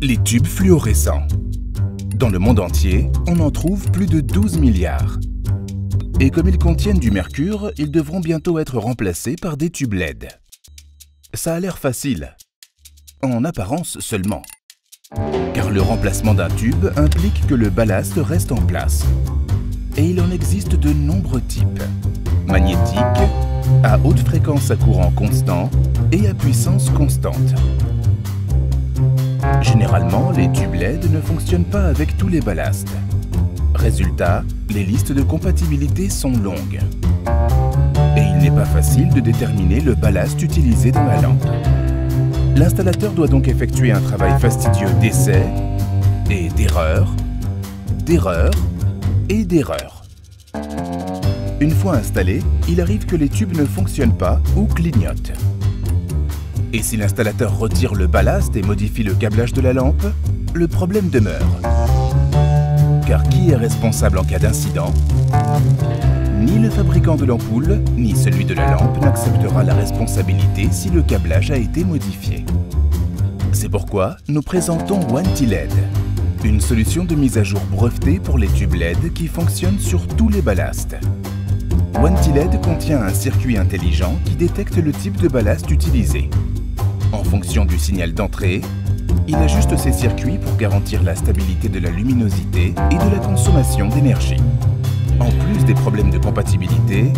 Les tubes fluorescents. Dans le monde entier, on en trouve plus de 12 milliards. Et comme ils contiennent du mercure, ils devront bientôt être remplacés par des tubes LED. Ça a l'air facile, en apparence seulement. Car le remplacement d'un tube implique que le ballast reste en place. Et il en existe de nombreux types. Magnétiques, à haute fréquence à courant constant et à puissance constante. Généralement, les tubes LED ne fonctionnent pas avec tous les ballasts. Résultat, les listes de compatibilité sont longues. Et il n'est pas facile de déterminer le ballast utilisé dans la lampe. L'installateur doit donc effectuer un travail fastidieux d'essais et d'erreurs, et d'erreurs. Une fois installé, il arrive que les tubes ne fonctionnent pas ou clignotent. Et si l'installateur retire le ballast et modifie le câblage de la lampe, le problème demeure. Car qui est responsable en cas d'incident? Ni le fabricant de l'ampoule, ni celui de la lampe n'acceptera la responsabilité si le câblage a été modifié. C'est pourquoi nous présentons OneTLED, une solution de mise à jour brevetée pour les tubes LED qui fonctionnent sur tous les ballasts. OneTLED contient un circuit intelligent qui détecte le type de ballast utilisé. En fonction du signal d'entrée, il ajuste ses circuits pour garantir la stabilité de la luminosité et de la consommation d'énergie. En plus des problèmes de compatibilité,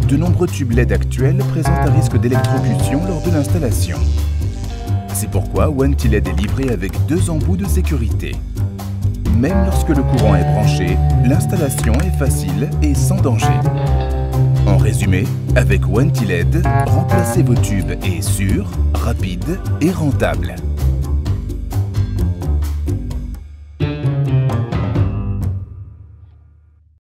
de nombreux tubes LED actuels présentent un risque d'électrocution lors de l'installation. C'est pourquoi OneTLED est livré avec 2 embouts de sécurité. Même lorsque le courant est branché, l'installation est facile et sans danger. En résumé, avec OneTLED, remplacer vos tubes est sûr, rapide et rentable.